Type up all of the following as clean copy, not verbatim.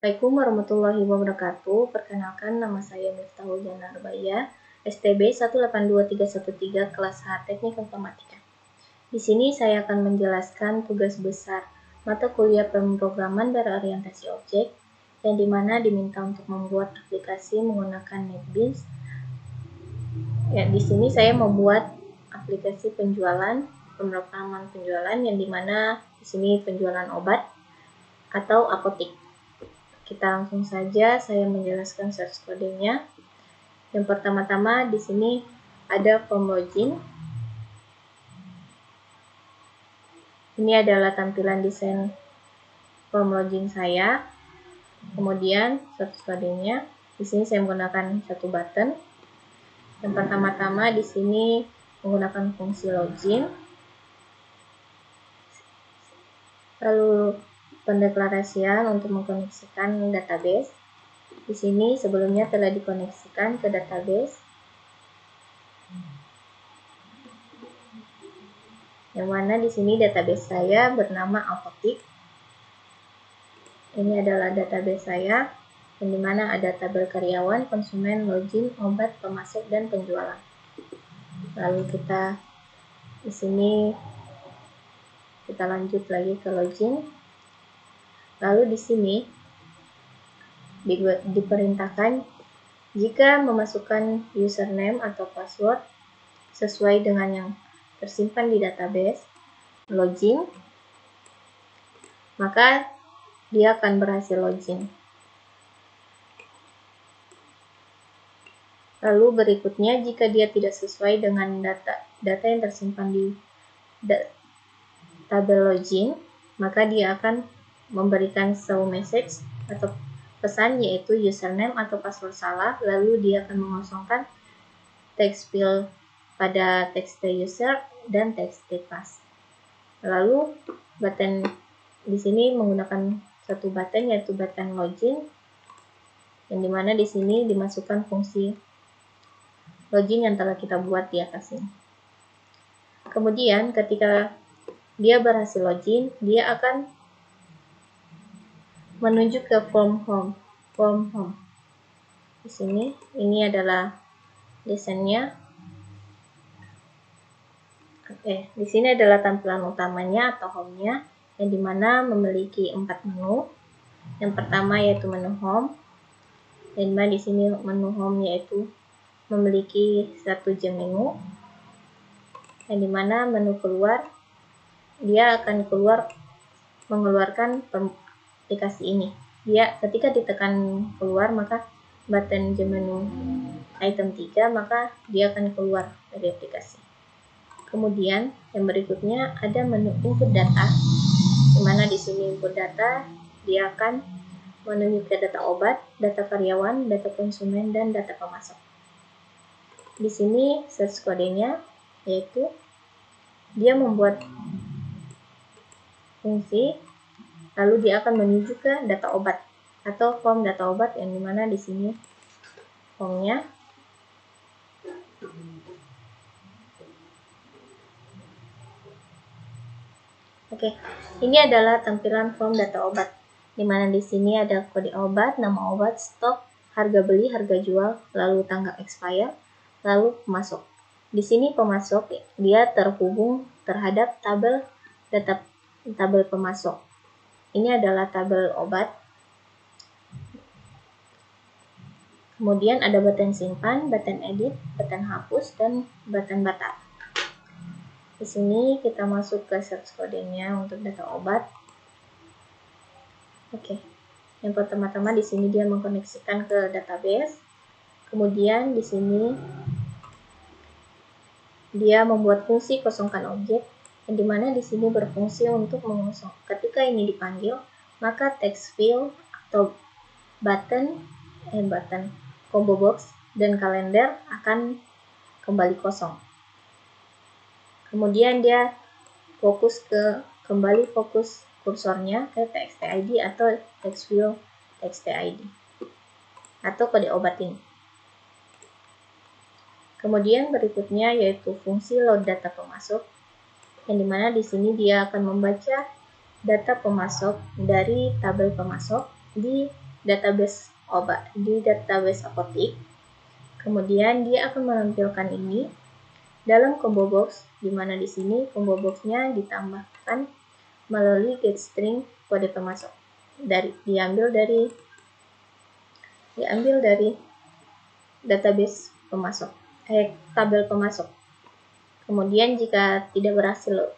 Assalamualaikum warahmatullahi wabarakatuh. Perkenalkan, nama saya Miftahul Janarbaya, STB 182313 kelas H Teknik Informatika. Di sini saya akan menjelaskan tugas besar mata kuliah pemrograman berorientasi objek, yang dimana diminta untuk membuat aplikasi menggunakan NetBeans. Ya, di sini saya membuat aplikasi penjualan, pemrograman penjualan, yang dimana di sini penjualan obat atau apotik. Kita langsung saja saya menjelaskan source kodenya. Yang pertama-tama di sini ada form login. Ini adalah tampilan desain form login saya. Kemudian source kodenya. Di sini saya menggunakan satu button. Yang pertama-tama di sini menggunakan fungsi login. Lalu pendeklarasian untuk mengkoneksikan database. Di sini sebelumnya telah dikoneksikan ke database, yang mana di sini database saya bernama Apotik. Ini adalah database saya, yang dimana ada tabel karyawan, konsumen, login, obat, pemasok, dan penjualan. Lalu kita di sini kita lanjut lagi ke login. Lalu di sini diperintahkan jika memasukkan username atau password sesuai dengan yang tersimpan di database login, maka dia akan berhasil login. Lalu berikutnya, jika dia tidak sesuai dengan data yang tersimpan di tabel login, maka dia akan memberikan show message atau pesan, yaitu username atau password salah. Lalu dia akan mengosongkan text field pada text user dan text pass. Lalu button di sini menggunakan satu button, yaitu button login, yang dimana di sini dimasukkan fungsi login yang telah kita buat di atas ini. Kemudian ketika dia berhasil login, dia akan menuju ke form home. Di sini ini adalah desainnya. Di sini adalah tampilan utamanya atau home-nya, yang dimana memiliki 4 menu. Yang pertama yaitu menu home, dan dimana di sini menu home yaitu memiliki 1 jam menu, yang dimana menu keluar dia akan mengeluarkan aplikasi ini. Dia ketika ditekan keluar, maka button jam menu item 3, maka dia akan keluar dari aplikasi. Kemudian yang berikutnya ada menu input data, di mana di sini input data dia akan menuju ke data obat, data karyawan, data konsumen, dan data pemasok. Di sini source kodenya yaitu dia membuat fungsi, lalu dia akan menuju ke data obat atau form data obat, yang dimana di sini formnya. Ini adalah tampilan form data obat, di mana di sini ada kode obat, nama obat, stok, harga beli, harga jual, lalu tanggal expire, lalu pemasok. Di sini pemasok dia terhubung terhadap tabel pemasok. Ini adalah tabel obat. Kemudian ada button simpan, button edit, button hapus, dan button batal. Di sini kita masuk ke source kodenya untuk data obat. Yang pertama-tama di sini dia mengkoneksikan ke database. Kemudian di sini dia membuat fungsi kosongkan objek, yang dimana di sini berfungsi untuk mengosong. Ketika ini dipanggil, maka text field atau button combo box dan kalender akan kembali kosong. Kemudian dia kembali fokus kursornya ke txt-id atau text field txt-id atau kode obat ini. Kemudian berikutnya yaitu fungsi load data pemasok, yang dimana di sini dia akan membaca data pemasok dari tabel pemasok di database obat, di database apotik. Kemudian dia akan menampilkan ini dalam combo box, di mana di sini combo boxnya ditambahkan melalui getString kode pemasok, diambil dari database pemasok, tabel pemasok. Kemudian jika tidak berhasil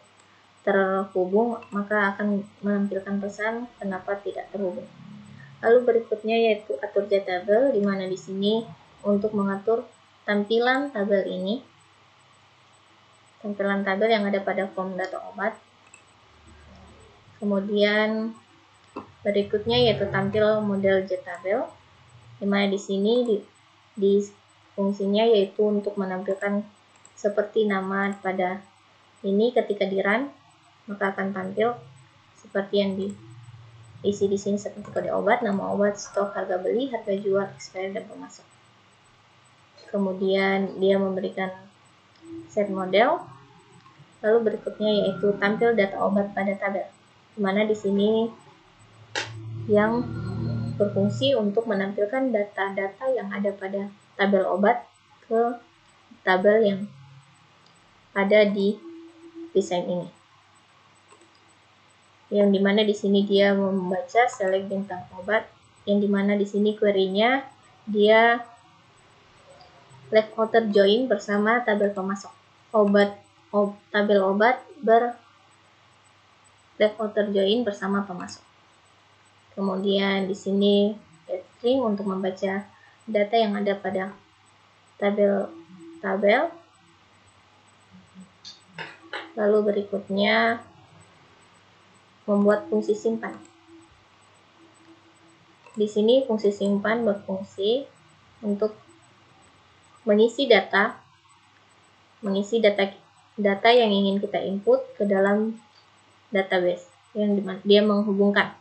terhubung, maka akan menampilkan pesan kenapa tidak terhubung. Lalu berikutnya yaitu atur tabel, di mana di sini untuk mengatur tampilan tabel ini, tampilan tabel yang ada pada form data obat. Kemudian berikutnya yaitu tampil model JTabel, di mana di sini di fungsinya yaitu untuk menampilkan seperti nama pada ini. Ketika di run, maka akan tampil seperti yang diisi di sini, seperti kode obat, nama obat, stok, harga beli, harga jual, expired, dan pemasok. Kemudian dia memberikan set model. Lalu berikutnya yaitu tampil data obat pada tabel, di mana di sini yang berfungsi untuk menampilkan data-data yang ada pada tabel obat ke tabel yang ada di desain ini. Yang dimana di sini dia membaca select bintang obat, yang dimana di sini query-nya dia left outer join bersama tabel pemasok tabel obat left outer join bersama pemasok. Kemudian di sini string untuk membaca data yang ada pada tabel. Lalu berikutnya membuat fungsi simpan. Di sini fungsi simpan berfungsi untuk mengisi data yang ingin kita input ke dalam database yang dia menghubungkan.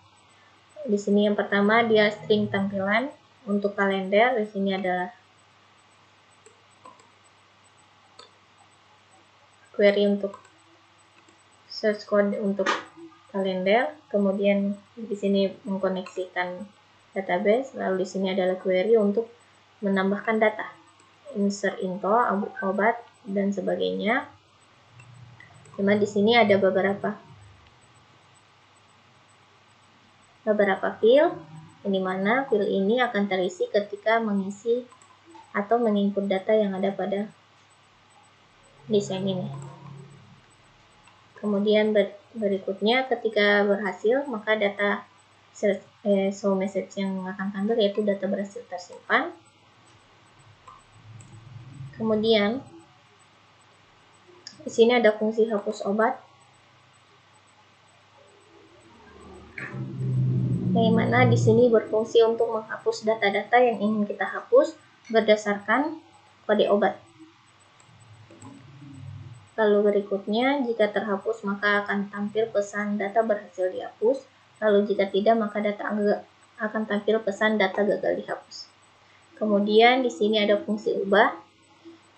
Di sini yang pertama dia string tampilan untuk kalender. Di sini adalah query untuk search code untuk kalender. Kemudian di sini mengkoneksikan database. Lalu di sini adalah query untuk menambahkan data, insert info, obat, dan sebagainya. Cuma di sini ada beberapa field, yang dimana field ini akan terisi ketika mengisi atau menginput data yang ada pada desain ini. Kemudian berikutnya ketika berhasil, maka data show message yang akan tampil yaitu data berhasil tersimpan. Kemudian di sini ada fungsi hapus obat, yang mana di sini berfungsi untuk menghapus data-data yang ingin kita hapus berdasarkan kode obat. Lalu berikutnya, jika terhapus maka akan tampil pesan data berhasil dihapus. Lalu jika tidak, maka akan tampil pesan data gagal dihapus. Kemudian di sini ada fungsi ubah,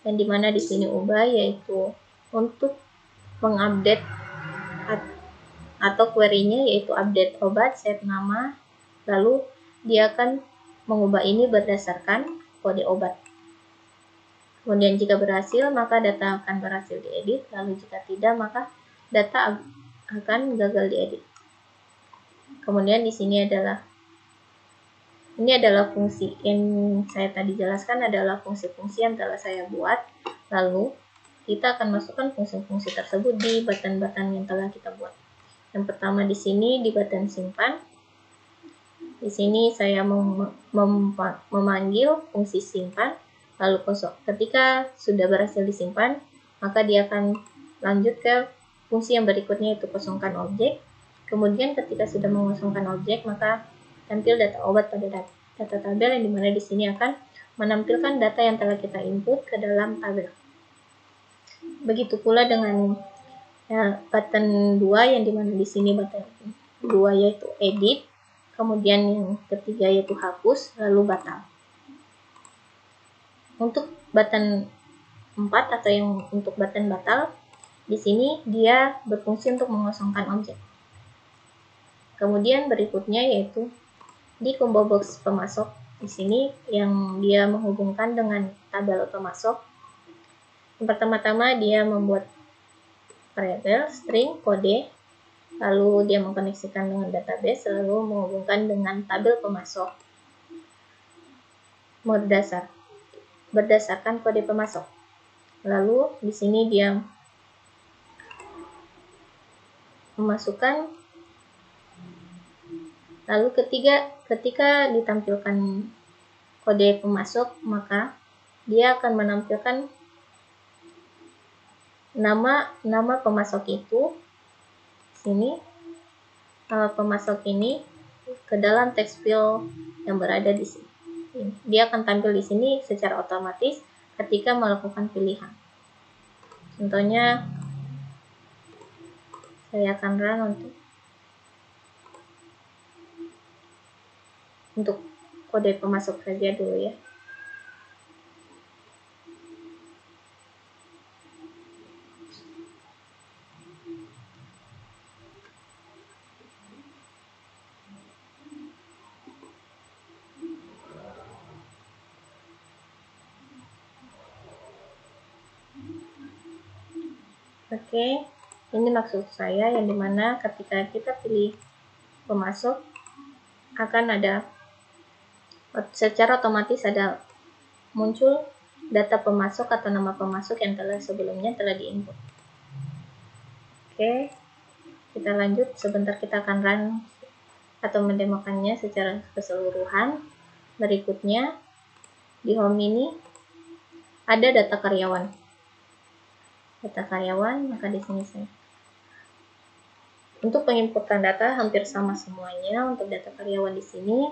yang dimana di sini ubah yaitu untuk mengupdate atau query-nya yaitu update obat, set nama, lalu dia akan mengubah ini berdasarkan kode obat. Kemudian jika berhasil, maka data akan berhasil diedit, lalu jika tidak, maka data akan gagal diedit. Kemudian di sini adalah fungsi yang saya tadi jelaskan, adalah fungsi-fungsi yang telah saya buat. Lalu kita akan masukkan fungsi-fungsi tersebut di button-button yang telah kita buat. Yang pertama di sini di button simpan. Di sini saya memanggil fungsi simpan. Lalu ketika sudah berhasil disimpan, maka dia akan lanjut ke fungsi yang berikutnya, yaitu kosongkan objek. Kemudian ketika sudah mengosongkan objek, maka tampil data obat pada data tabel, yang dimana di sini akan menampilkan data yang telah kita input ke dalam tabel. Begitu pula dengan button 2, yang dimana di sini button 2 yaitu edit, kemudian yang ketiga yaitu hapus, lalu batal. Untuk button 4 atau yang untuk button batal, di sini dia berfungsi untuk mengosongkan objek. Kemudian berikutnya yaitu di combo box pemasok di sini yang dia menghubungkan dengan tabel pemasok. Yang pertama-tama dia membuat variabel, string, kode, lalu dia mengkoneksikan dengan database, lalu menghubungkan dengan tabel pemasok. Mode dasar berdasarkan kode pemasok. Lalu di sini dia memasukkan, lalu ketika ditampilkan kode pemasok, maka dia akan menampilkan nama pemasok itu. Sini nama pemasok ini ke dalam text field yang berada di sini. Dia akan tampil di sini secara otomatis ketika melakukan pilihan. Contohnya saya akan run untuk kode pemasok saja dulu ya. Oke, ini maksud saya yang dimana ketika kita pilih pemasok akan ada secara otomatis ada muncul data pemasok atau nama pemasok yang sebelumnya telah diinput. Oke, kita lanjut. Sebentar kita akan run atau mendemokannya secara keseluruhan. Berikutnya di home ini ada data karyawan. Maka di sini saya untuk penginputan data hampir sama semuanya. Untuk data karyawan di sini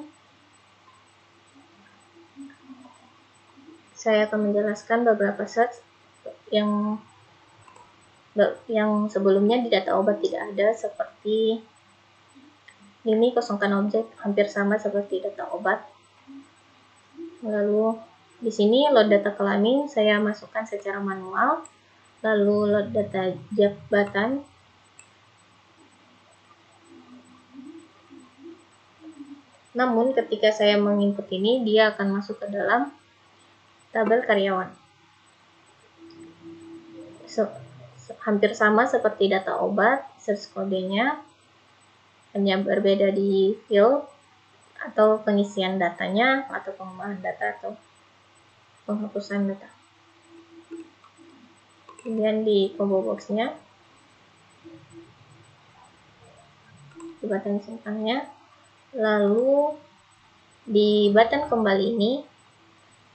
saya akan menjelaskan beberapa search yang sebelumnya di data obat tidak ada, seperti ini kosongkan objek, hampir sama seperti data obat. Lalu di sini load data kelamin saya masukkan secara manual. Lalu load data jabatan namun ketika saya menginput ini dia akan masuk ke dalam tabel karyawan. Hampir sama seperti data obat, search kodenya hanya berbeda di field atau pengisian datanya atau pengembangan data atau penghapusan data. Kemudian di combo box-nya di button simpannya, lalu di button kembali ini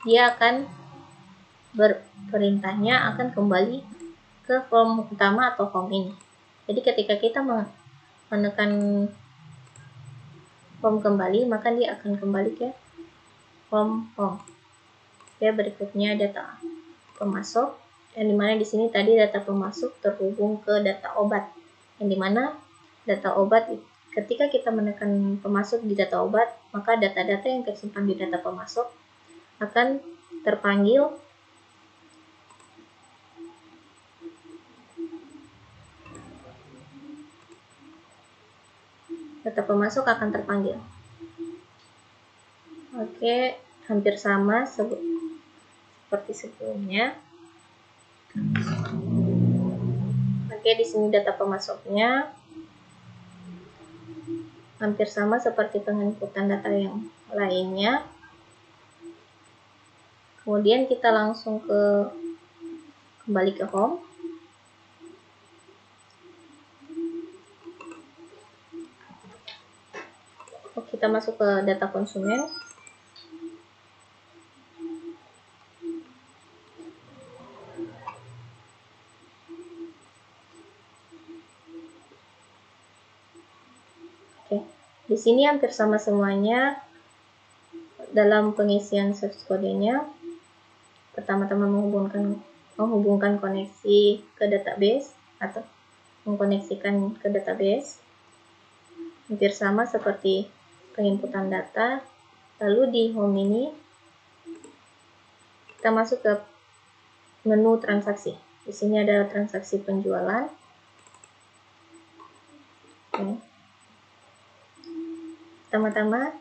dia akan perintahnya akan kembali ke form utama atau form ini. Jadi ketika kita menekan form kembali, maka dia akan kembali ke form. Oke, berikutnya data pemasok, yang dimana di sini tadi data pemasok terhubung ke data obat, yang dimana data obat ketika kita menekan pemasok di data obat, maka data-data yang tersimpan di data pemasok akan terpanggil Oke, hampir sama seperti sebelumnya. Oke, di sini data pemasoknya hampir sama seperti penginputan data yang lainnya. Kemudian kita langsung kembali ke home. Kita masuk ke data konsumen. Oke, di sini hampir sama semuanya. Dalam pengisian search kodenya, pertama-tama menghubungkan koneksi ke database atau mengkoneksikan ke database. Hampir sama seperti penginputan data. Lalu di home ini kita masuk ke menu transaksi. Di sini ada transaksi penjualan. Pertama-tama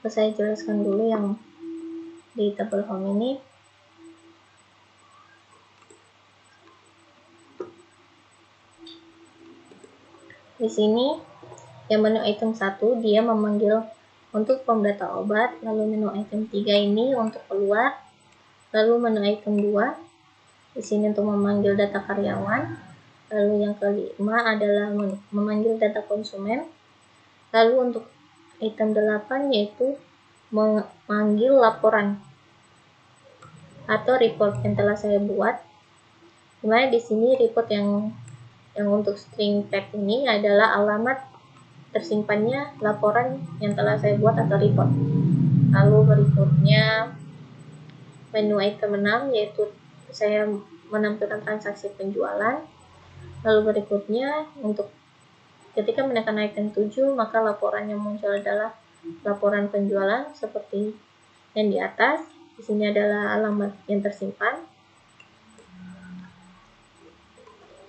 Saya jelaskan dulu yang di tabel home ini. Di sini yang menu item 1 dia memanggil untuk pemdata obat, lalu menu item 3 ini untuk keluar, lalu menu item 2 di sini untuk memanggil data karyawan, lalu yang kelima adalah memanggil data konsumen, lalu untuk item 8 yaitu memanggil laporan atau report yang telah saya buat. Dimana di sini report yang untuk string tag ini adalah alamat tersimpannya laporan yang telah saya buat atau report. Lalu berikutnya menu item 6 yaitu saya menampilkan transaksi penjualan. Lalu berikutnya untuk ketika menekan item 7 maka laporan yang muncul adalah laporan penjualan seperti yang di atas. Di sini adalah alamat yang tersimpan.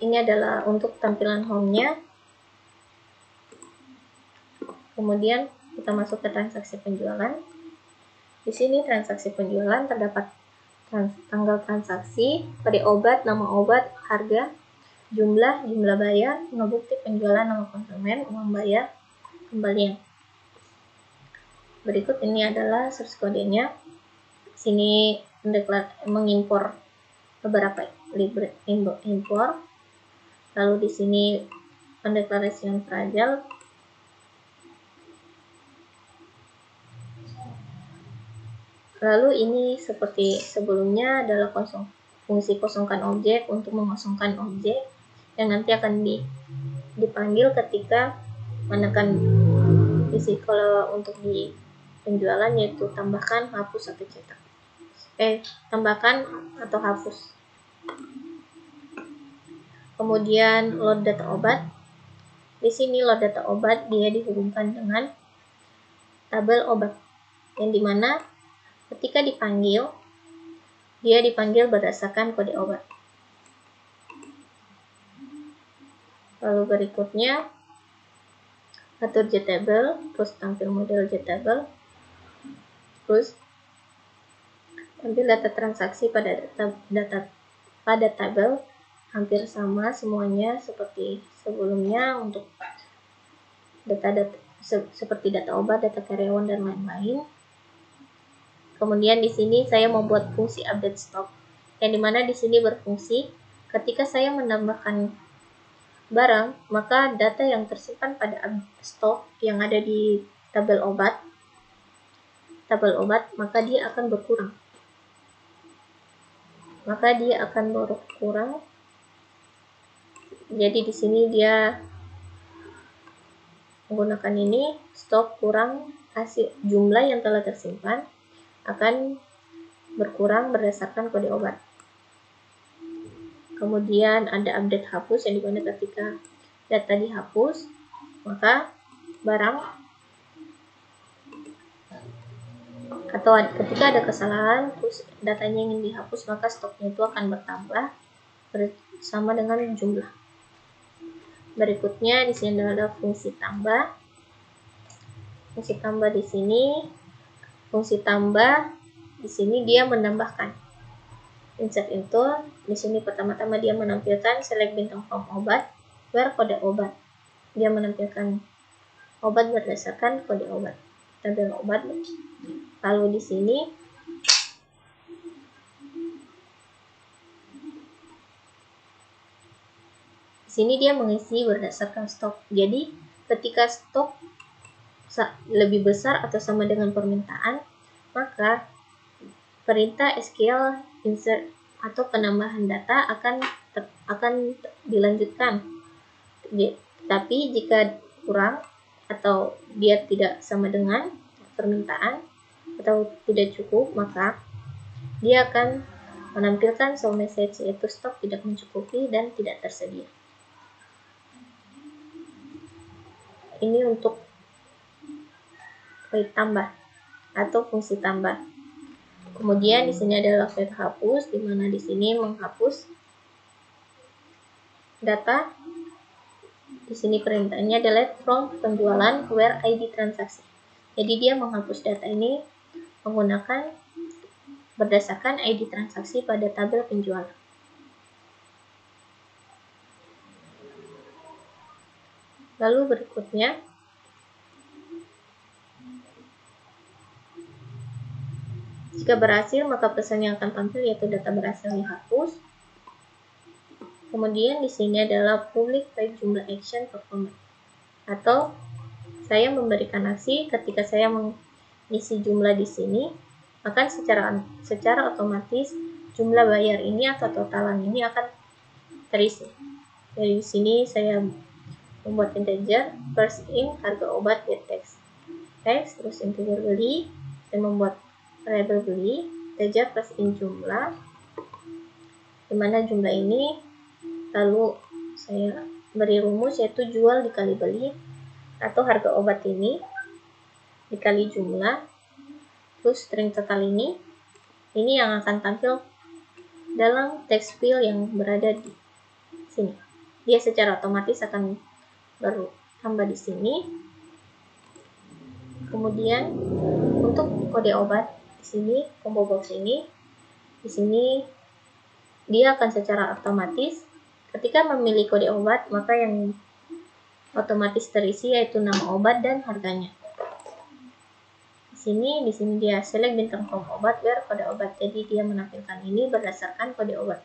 Ini adalah untuk tampilan home-nya. Kemudian kita masuk ke transaksi penjualan. Di sini transaksi penjualan terdapat tanggal transaksi, kode obat, nama obat, harga, jumlah bayar, bukti penjualan, nama konsumen, uang bayar, kembalian. Berikut ini adalah source kodenya. Sini mengimpor beberapa impor. Lalu di sini pendeklarasian fragile. Lalu ini seperti sebelumnya adalah fungsi kosongkan objek untuk mengosongkan objek yang nanti akan dipanggil ketika menekan isi. Kalau untuk di penjualan yaitu tambahkan, hapus atau cetak. Tambahkan atau hapus. Kemudian load data obat. Di sini load data obat dia dihubungkan dengan tabel obat, yang dimana ketika dipanggil dia dipanggil berdasarkan kode obat. Lalu berikutnya atur JTable, terus tampil model JTable, terus tampil data transaksi pada tabel hampir sama semuanya seperti sebelumnya untuk data seperti data obat, data karyawan dan lain-lain. Kemudian di sini saya membuat fungsi update stok, yang dimana di sini berfungsi ketika saya menambahkan barang, maka data yang tersimpan pada stok yang ada di tabel obat, maka dia akan berkurang. Jadi di sini dia menggunakan ini, stok kurang hasil jumlah yang telah tersimpan akan berkurang berdasarkan kode obat. Kemudian ada update hapus, yang dimana ketika data dihapus maka barang atau ketika ada kesalahan terus datanya ingin dihapus maka stoknya itu akan bertambah bersama dengan jumlah. Berikutnya di sini ada fungsi tambah. Fungsi tambah di sini dia menambahkan. Insert itu di sini pertama-tama dia menampilkan select bintang form obat, where kode obat. Dia menampilkan obat berdasarkan kode obat, tabel obat. Lalu di sini dia mengisi berdasarkan stok. Jadi ketika stok lebih besar atau sama dengan permintaan, maka perintah SQL insert atau penambahan data akan dilanjutkan. Tapi jika kurang atau dia tidak sama dengan permintaan atau tidak cukup, maka dia akan menampilkan show message, yaitu stok tidak mencukupi dan tidak tersedia. Ini untuk void tambah atau fungsi tambah. Kemudian di sini adalah void hapus, di mana di sini menghapus data. Di sini perintahnya delete from penjualan where ID transaksi, Jadi dia menghapus data ini menggunakan berdasarkan ID transaksi pada tabel penjualan. Lalu berikutnya, jika berhasil, maka pesan yang akan tampil yaitu data berhasil dihapus. Kemudian di sini adalah public type jumlah action performance, atau saya memberikan aksi ketika saya mengisi jumlah di sini, maka secara otomatis jumlah bayar ini atau totalan ini akan terisi. Dari sini saya membuat integer first in harga obat get text, terus integer beli, saya membuat variabel beli, integer first in jumlah, dimana jumlah ini lalu saya beri rumus yaitu jual dikali beli, atau harga obat ini dikali jumlah, terus string total ini yang akan tampil dalam text field yang berada di sini. Dia secara otomatis akan bertambah di sini. Kemudian untuk kode obat di sini, combo box ini, di sini dia akan secara otomatis ketika memilih kode obat, maka yang otomatis terisi yaitu nama obat dan harganya. Di sini dia select bintang from obat where kode obat. Jadi dia menampilkan ini berdasarkan kode obat.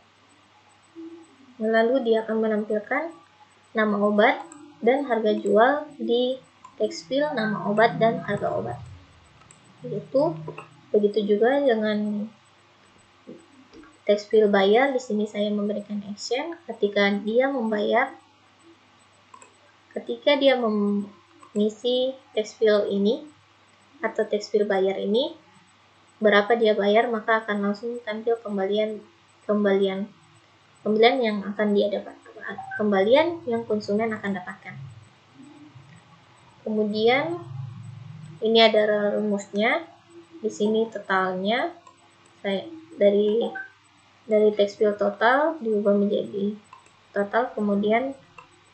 Lalu dia akan menampilkan nama obat dan harga jual di text field nama obat dan harga obat. Begitu juga dengan text field bayar. Di sini saya memberikan action ketika dia membayar. Ketika dia mengisi text field ini atau text field bayar ini, berapa dia bayar, maka akan langsung tampil kembalian yang akan dia dapatkan, kembalian yang konsumen akan dapatkan. Kemudian ini ada rumusnya. Di sini totalnya saya dari text field total diubah menjadi total. Kemudian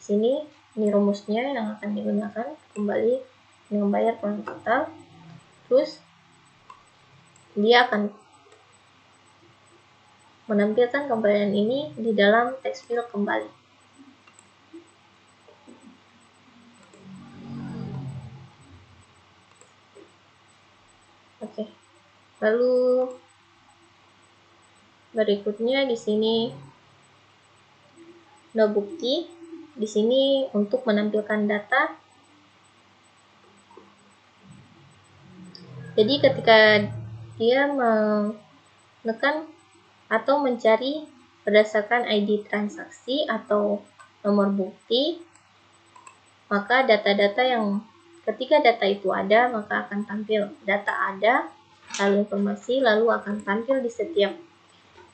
sini ini rumusnya yang akan digunakan kembali membayar uang total. Terus dia akan menampilkan kembalian ini di dalam text field kembali. Oke. Lalu berikutnya di sini no bukti. Di sini untuk menampilkan data. Jadi ketika dia menekan atau mencari berdasarkan ID transaksi atau nomor bukti, maka data-data yang ketika data itu ada, maka akan tampil data ada, lalu informasi, lalu akan tampil di setiap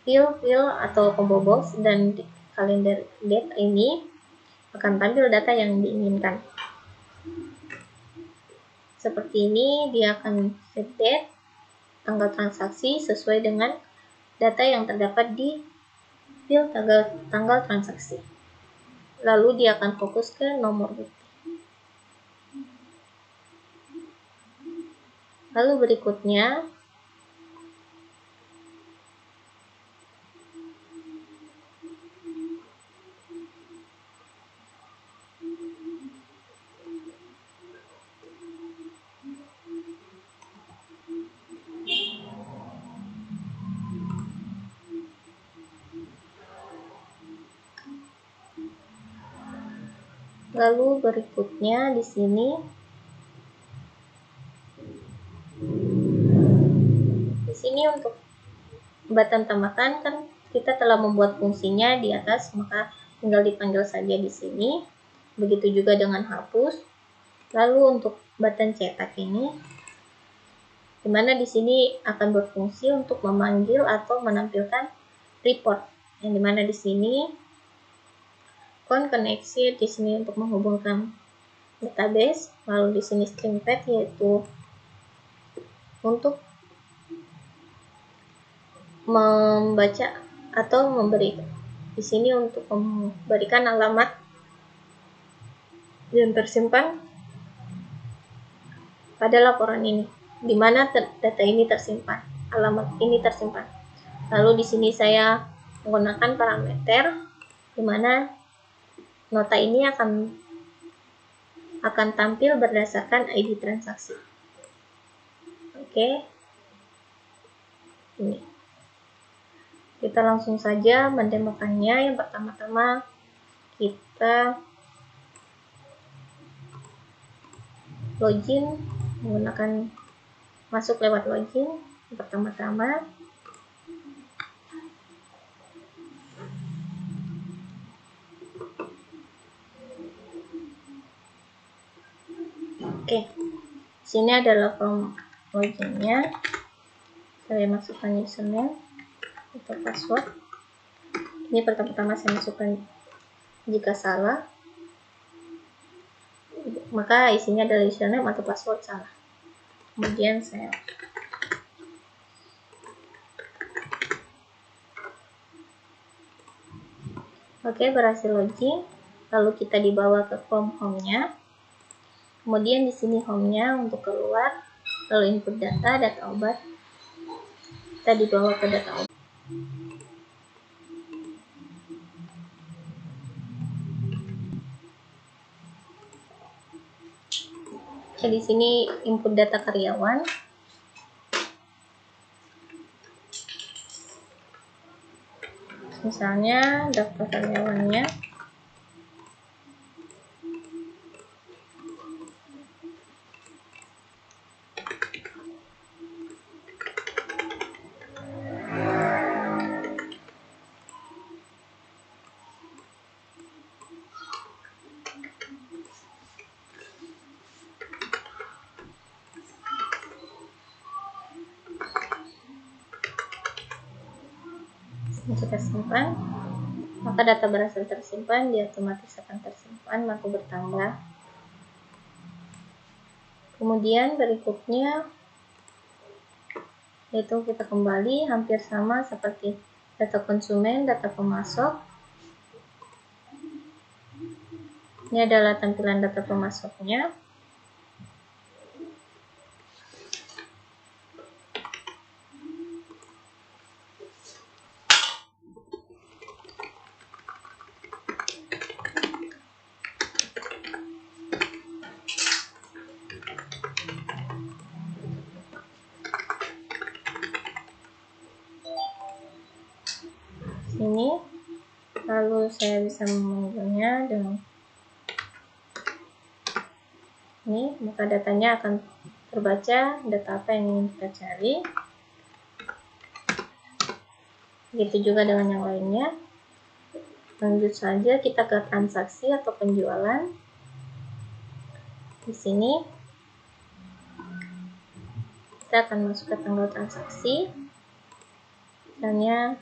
field atau combo box, dan di kalender date ini akan tampil data yang diinginkan. Seperti ini, dia akan set date, tanggal transaksi sesuai dengan data yang terdapat di field tanggal transaksi. Lalu dia akan fokus ke nomor bukti. Lalu berikutnya di sini untuk button tambahkan, kan kita telah membuat fungsinya di atas, maka tinggal dipanggil saja di sini. Begitu juga dengan hapus. Lalu untuk button cetak ini, dimana di sini akan berfungsi untuk memanggil atau menampilkan report, yang dimana di sini koneksi di sini untuk menghubungkan database, lalu di sini string path yaitu untuk membaca atau memberi, di sini untuk memberikan alamat yang tersimpan pada laporan ini, di mana data ini tersimpan, alamat ini tersimpan. Lalu di sini saya menggunakan parameter di mana nota ini akan tampil berdasarkan ID transaksi. Oke. Ini. Kita langsung saja mendemokannya. Yang pertama-tama kita login menggunakan masuk lewat login. Pertama-tama oke, sini adalah form loginnya. Saya masukkan username atau password. Ini pertama-tama saya masukkan. Jika salah, maka isinya adalah username atau password salah. Kemudian saya berhasil login. Lalu kita dibawa ke form home-nya. Kemudian di sini home-nya untuk keluar, lalu input data obat. Kita dibawa ke data obat. Di sini input data karyawan. Misalnya daftar karyawannya. Kita simpan, maka data berhasil tersimpan, dia otomatis akan tersimpan, maka bertambah. Kemudian berikutnya yaitu kita kembali hampir sama seperti data konsumen, data pemasok. Ini adalah tampilan data pemasoknya. Ini lalu saya bisa memanggilnya dengan ini, maka datanya akan terbaca, data apa yang ingin kita cari. Begitu juga dengan yang lainnya. Lanjut saja kita ke transaksi atau penjualan. Di sini kita akan masuk ke tanggal transaksi. Misalnya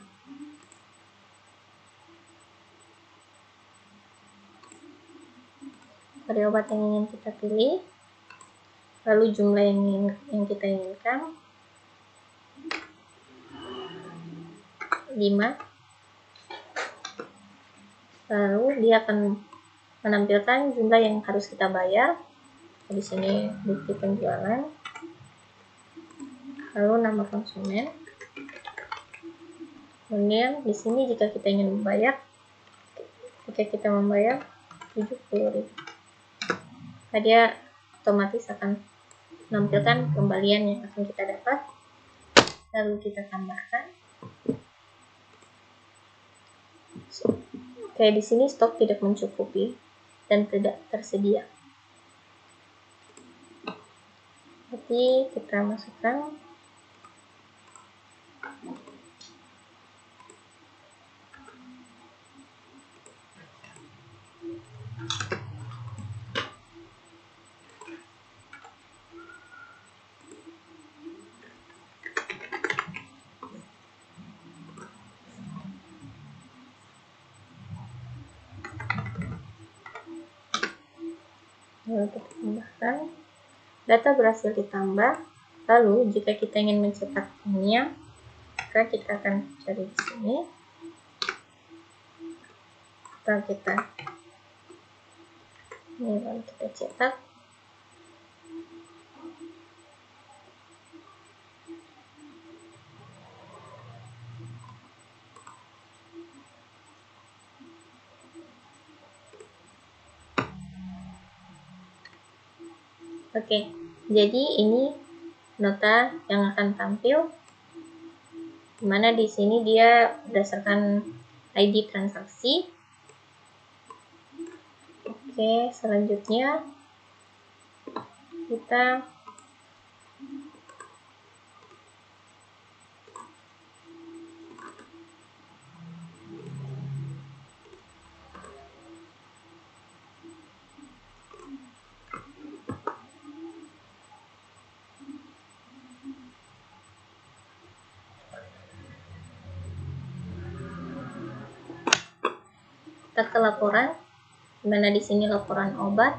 pada obat yang ingin kita pilih, lalu jumlah yang kita inginkan 5, lalu dia akan menampilkan jumlah yang harus kita bayar. Di sini bukti penjualan, lalu nama konsumen. Kemudian di sini jika kita ingin membayar, kita membayar 70.000. Dia otomatis akan menampilkan kembalian yang akan kita dapat. Lalu kita tambahkan. Oke, di sini stok tidak mencukupi dan tidak tersedia. Jadi kita masukkan lalu kita tambahkan. Data berhasil ditambah. Lalu jika kita ingin mencetak ini, maka kita akan cari di sini. Kita ini lalu kita cetak. Oke, jadi ini nota yang akan tampil, dimana di sini dia berdasarkan ID transaksi. Oke, selanjutnya kita ke laporan, dimana di sini laporan obat.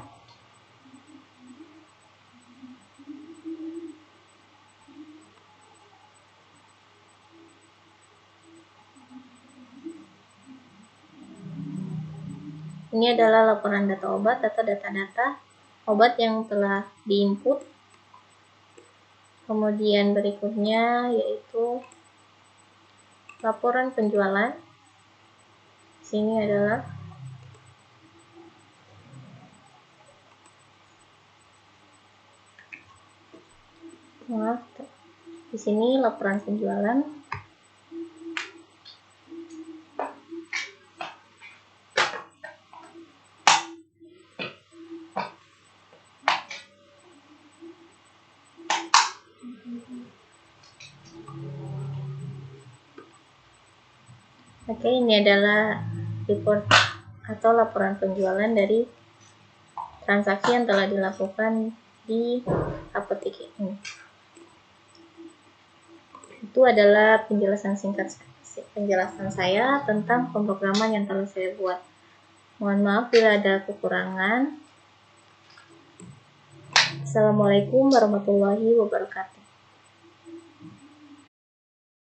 Ini adalah laporan data obat atau data-data obat yang telah diinput. Kemudian berikutnya yaitu laporan penjualan. Sini adalah di sini laporan penjualan. Oke, ini adalah report atau laporan penjualan dari transaksi yang telah dilakukan di apotek ini. Itu adalah penjelasan singkat saya tentang pemrograman yang telah saya buat. Mohon maaf bila ada kekurangan. Assalamualaikum warahmatullahi wabarakatuh.